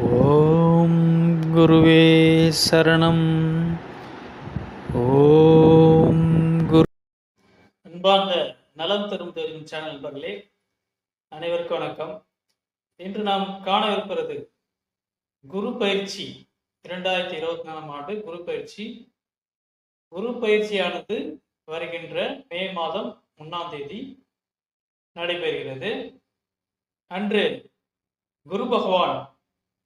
ஓம் குருவே சரணம். ஓம் குரு. அன்பார்ந்த நலம் தரும் தெரியும் சேனல் நண்பர்களே, அனைவருக்கும் வணக்கம். இன்று நாம் காணவிருப்பது குரு பயிற்சி 2024 ஆண்டு குரு பயிற்சி. குரு பயிற்சியானது வருகின்ற மே மாதம் 1ஆம் தேதி நடைபெறுகிறது. அன்று குரு பகவான்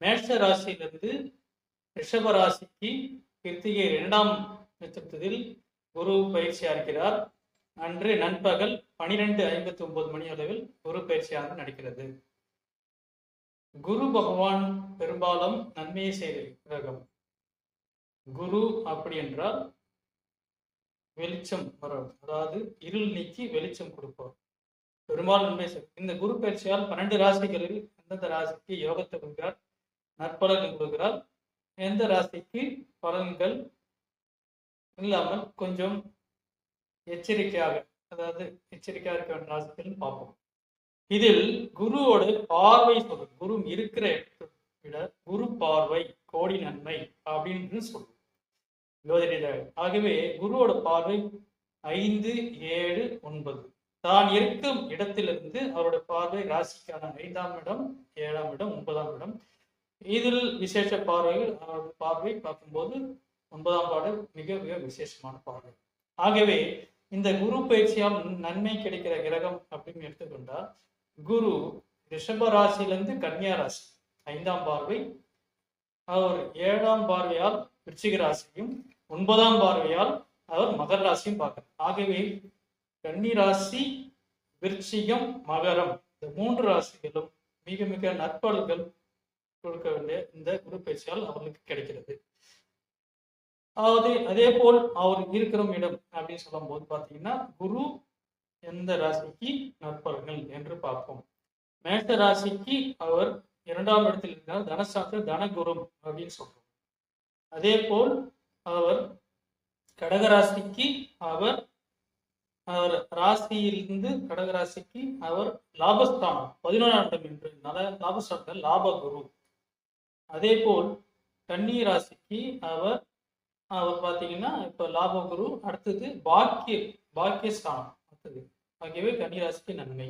மேஷ ராசியிலிருந்து ரிஷப ராசிக்கு கிருத்திகை 2ஆம் நட்சத்திரத்தில் குரு பயிற்சியா இருக்கிறார். அன்று நண்பகல் 12:59 மணி அளவில் குரு பயிற்சியானது நடக்கிறது. குரு பகவான் பெரும்பாலும் நன்மையை செய்த கிரகம். குரு அப்படி என்றால் வெளிச்சம் வரும், அதாவது இருள் நீக்கி வெளிச்சம் கொடுப்போம். பெரும்பாலும் நன்மை செய்யும். இந்த குரு பயிற்சியால் 12 ராசிகளில் எந்தெந்த ராசிக்கு யோகத்தை கொடுக்கிறார், நற்பலன்கள் கொடுக்கிறார், எந்த ராசிக்கு பலன்கள் இல்லாமல் கொஞ்சம் எச்சரிக்கையாக, அதாவது எச்சரிக்கையாக இருக்க வேண்டிய ராசிகள் பார்ப்போம். இதில் குருவோட பார்வை சொல்லும். குரு இருக்கிற இடத்தை விட குரு பார்வை கோடி நன்மை அப்படின்னு சொல்லும் ஜோதிட. ஆகவே குருவோட பார்வை 5, 7, 9 தான் இருக்கும் இடத்திலிருந்து அவருடைய பார்வை ராசிக்கான 5ஆம் இடம், 7ஆம் இடம், 9ஆம் இடம். இதில் விசேஷ பார்வைகள் அவருடைய பார்வை பார்க்கும்போது 9ஆம் பாடு மிக மிக விசேஷமான பார்வை. ஆகவே இந்த குரு பயிற்சியால் நன்மை கிடைக்கிற கிரகம் அப்படின்னு எடுத்துக்கொண்டா குரு ரிஷப ராசியிலிருந்து கன்னியா ராசி 5ஆம் பார்வை, அவர் 7ஆம் பார்வையால் விருச்சிக ராசியும் 9ஆம் பார்வையால் அவர் மகர ராசியும் பார்க்கிறார். ஆகவே கன்னி ராசி, விருச்சிகம், மகரம் இந்த 3 ராசிகளும் மிக மிக நற்பலன்கள் கொடுக்க வேண்டிய இந்த குரு பயிற்சியால் அவர்களுக்கு கிடைக்கிறது. அதாவது அதே போல் அவர் இருக்கிற இடம் அப்படின்னு சொல்லும் போது பார்த்தீங்கன்னா குரு எந்த ராசிக்கு நற்பலன்கள் என்று பார்ப்போம். மேஷ ராசிக்கு அவர் 2ஆம் இடத்தில் இருக்கிறார், தனசாஸ்திர தனகுரும் அப்படின்னு சொல்றோம். அதே போல் அவர் கடகராசிக்கு அவர் ராசியிலிருந்து கடகராசிக்கு அவர் லாபஸ்தானம் 11ஆம் இடம் என்று லாபஸ்தானத்தில் லாபகுரு. அதே போல் கன்னி ராசிக்கு அவர் பார்த்தீங்கன்னா இப்ப லாபகுரு, அடுத்தது பாக்கியஸ்தானம் அடுத்தது. ஆகியவை கன்னிராசிக்கு நன்மை.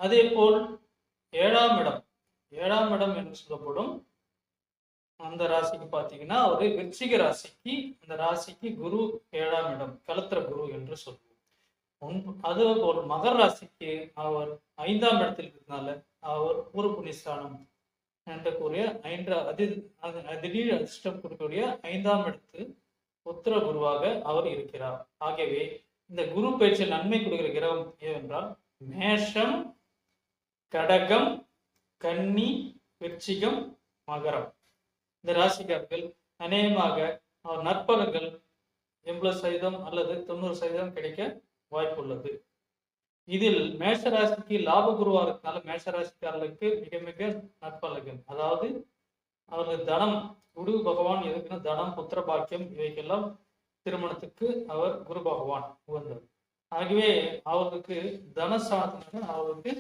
அதே போல் 7ஆம் இடம் என்று சொல்லப்படும் அந்த ராசிக்கு பார்த்தீங்கன்னா ஒரு விருச்சிக ராசிக்கு, அந்த ராசிக்கு குரு 7ஆம் இடம் கலத்திர குரு என்று சொல்லுவோம். அதே போல் மகர ராசிக்கு அவர் 5ஆம் இடத்தில் இருக்கிறதுனால அவர் பூர்வ புண்ணியஸ்தானம் என்று கூறிய திடீர் அதிர்ஷ்டம் கொடுக்கக்கூடிய 5ஆம் இடத்து உத்தர குருவாக அவர் இருக்கிறார். ஆகவே இந்த குரு பயிற்சியில் நன்மை கொடுக்கிற கிரகம் ஏனென்றால் மேஷம், கடகம், கன்னி, விருச்சிகம், மகரம் இந்த ராசிக்காரர்கள் அநேகமாக அவர் நற்பலன்கள் 80% அல்லது 90% கிடைக்க வாய்ப்புள்ளது. இதில் மேஷராசிக்கு லாபகுருவா இருக்கனால மேஷராசிக்காரர்களுக்கு மிக மிக நற்பலன்கள், அதாவது அவர்கள் தனம், குரு பகவான் எதுக்குன்னா தனம், புத்திர பாக்கியம் இவைக்கெல்லாம் திருமணத்துக்கு அவர் குரு பகவான் உகந்தவர். ஆகவே அவர்களுக்கு தனசாதன அவர்களுக்கு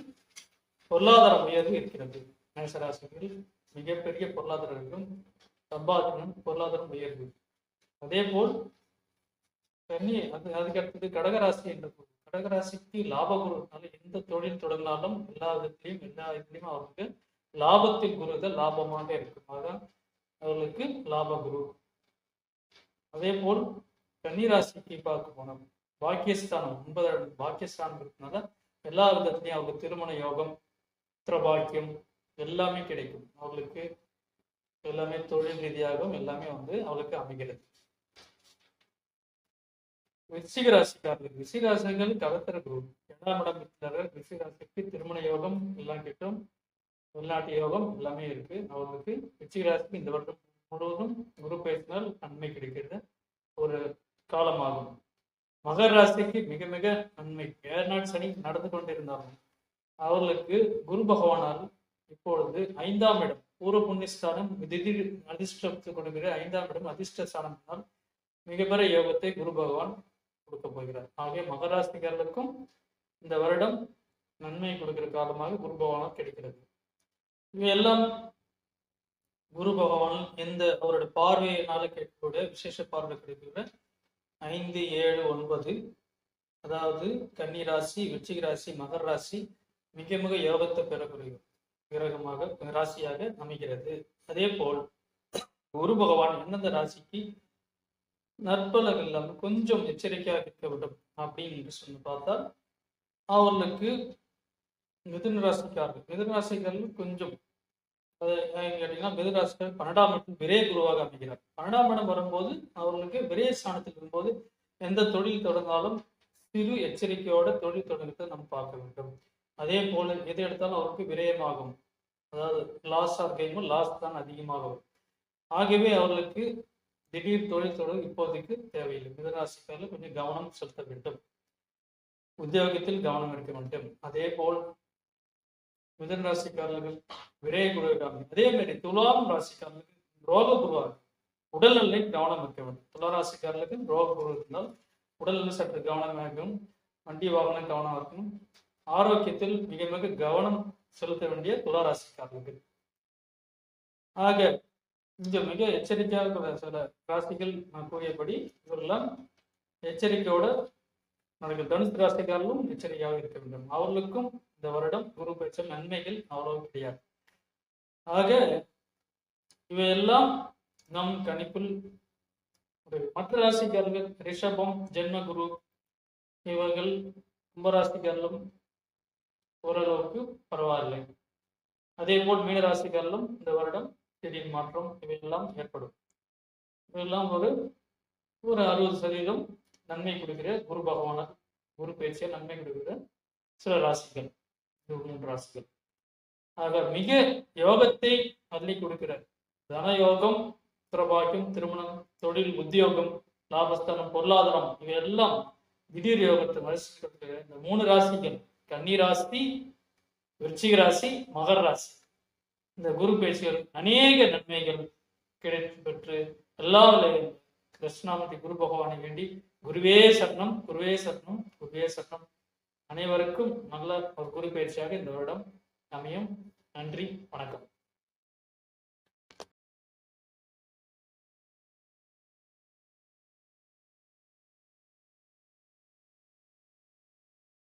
பொருளாதார உயர்வு இருக்கிறது. மேஷராசிகள் மிகப்பெரிய பொருளாதாரம், சம்பாதனம், பொருளாதாரம் உயர்வு. அதே போல் அதுக்கு அடுத்தது கடகராசி என்று கடகராசிக்கு லாபகுரு, எந்த தொழில் தொடங்கினாலும் எல்லா இதுலையும் அவருக்கு லாபத்தில் குருகள் லாபமாக இருக்கும். அதான் அவர்களுக்கு லாபகுரு. அதே போல் கன்னிராசிக்கு பார்க்க போனோம் பாக்கியஸ்தானம் 9ஆம் பாக்கியஸ்தானம் இருக்கிறதுனால எல்லா விதத்திலையும் அவருக்கு திருமண யோகம், புத்திரபாக்கியம் எல்லாமே கிடைக்கும். அவர்களுக்கு எல்லாமே தொழில் ரீதியாகவும் எல்லாமே அவளுக்கு அமைகிறது. விருச்சிக ராசிக்காரர்கள் கலத்திர குரு 2ஆம் இடம் இருக்கிறார்கள். விருச்சிக ராசிக்கு திருமண யோகம் எல்லாம் கிட்டும், வெளிநாட்டு யோகம் எல்லாமே இருக்கு. அவர்களுக்கு விருச்சிக ராசிக்கு இந்த வருடம் முழுவதும் குரு பயிற்சினால் நன்மை கிடைக்கிறது ஒரு காலமாகும். மகர ராசிக்கு மிக மிக நன்மை. 7 நாள் சனி நடந்து கொண்டிருந்தாலும் அவர்களுக்கு குரு பகவானால் இப்பொழுது 5ஆம் இடம் பூர்வ புண்ணியஸ்தானம் திடீர் அதிர்ஷ்டத்தை கொடுக்கிற 5ஆம் இடம் அதிர்ஷ்ட ஸ்தானத்தினால் மிகப்பெரிய யோகத்தை குரு பகவான் கொடுக்க போகிறார். ஆகிய மகராசிக்காரர்களுக்கும் இந்த வருடம் நன்மை கொடுக்கிற காலமாக குரு பகவானால் கிடைக்கிறது. இவையெல்லாம் குரு பகவான் அவருடைய பார்வையினால கேட்கக்கூடிய விசேஷ பார்வை கிடைக்கக்கூடிய 5, 7, 9, அதாவது கன்னி ராசி, விருச்சிக ராசி, மகர ராசி மிக மிக யோகத்தை பெறக்கூடிய கிரகமாக ராசியாக அமைகிறது. அதே போல் குரு பகவான் எந்தெந்த ராசிக்கு நற்பலன் இல்லாமல் கொஞ்சம் எச்சரிக்கையாக இருக்க வேண்டும் அப்படின்னு சொல்லி பார்த்தால் அவர்களுக்கு மிதுன ராசிக்காரர்கள் கொஞ்சம் கேட்டீங்கன்னா மிதுராசிகள் 12ஆம் இடத்தில் விரய குருவாக அமைகிறார். 12ஆம் இடம் வரும்போது அவர்களுக்கு விரய ஸ்தானத்தில் இருக்கும்போது எந்த தொழில் தொடர்ந்தாலும் சிறு எச்சரிக்கையோட தொழில் தொடங்கத்தை நம்ம பார்க்க வேண்டும். அதே போல எது எடுத்தாலும் அவருக்கு விரயமாகும், அதாவது லாஸ் ஆஃப் கெயினும் லாஸ் தான் அதிகமாகும். ஆகவே அவர்களுக்கு திடீர் தொழில் தொடர் இப்போதைக்கு தேவையில்லை. மிதுராசிக்காரர்கள் கொஞ்சம் கவனம் செலுத்த வேண்டும், உத்தியோகத்தில் கவனம் எடுக்க வேண்டும். அதே போல் மிதன் ராசிக்காரர்கள் விரய குருவாக, அதே மாதிரி துலாம் ராசிக்காரர்களுக்கு ரோக குருவாக உடல்நிலை கவனம் இருக்க வேண்டும். துலா ராசிக்காரர்களுக்கு ரோக குரு இருந்தால் உடல்நிலை சற்று கவனமாக இருக்கணும், வண்டி வாகனம் கவனமாக இருக்கணும், ஆரோக்கியத்தில் மிக மிக கவனம் செலுத்த வேண்டிய துலா ராசிக்காரர்கள். ஆக இங்க மிக எச்சரிக்கையாக சில ராசிகள் நான் கூறியபடி இவரெல்லாம் எச்சரிக்கையோட நடக்கும். தனுசு ராசிக்காரர்களும் எச்சரிக்கையாக இருக்க வேண்டும். அவர்களுக்கும் இந்த வருடம் குரு பெற்ற நன்மைகள் அவ்வளவு கிடையாது. ஆக இவையெல்லாம் நம் கணிப்பில் மற்ற ராசிக்காரர்கள் ரிஷபம், ஜென்ம குரு, இவர்கள் கும்பராசிக்காரர்களும் ஓரளவுக்கு பரவாயில்லை. அதே போல் மீனராசிக்காரர்களும் இந்த வருடம் திடீர் மாற்றம் இவையெல்லாம் ஏற்படும். இவையெல்லாம் ஒரு 60% நன்மை கொடுக்கிற குரு பகவான குரு பயிற்சியை நன்மை கொடுக்கிற சில ராசிகள், 3 ராசிகள். ஆக மிக யோகத்தை அள்ளி கொடுக்கிற தனயோகம், சுரபாக்கியம், திருமணம், தொழில், உத்தியோகம், லாபஸ்தானம், பொருளாதாரம் இவையெல்லாம் திடீர் யோகத்தை வரிசை கொடுக்கிற இந்த 3 ராசிகள், கன்னி ராசி, விருச்சிக ராசி, மகர ராசி, இந்த குரு பயிற்சிகள் அநேக நன்மைகள் கிடைத்து பெற்று எல்லா கிருஷ்ணாமூர்த்தி குரு பகவானை வேண்டி குருவே சரணம், குருவே சரணம், குருவே சரணம். அனைவருக்கும் நல்ல ஒரு குரு பயிற்சியாக இந்த வருடம் அமையும். நன்றி, வணக்கம்.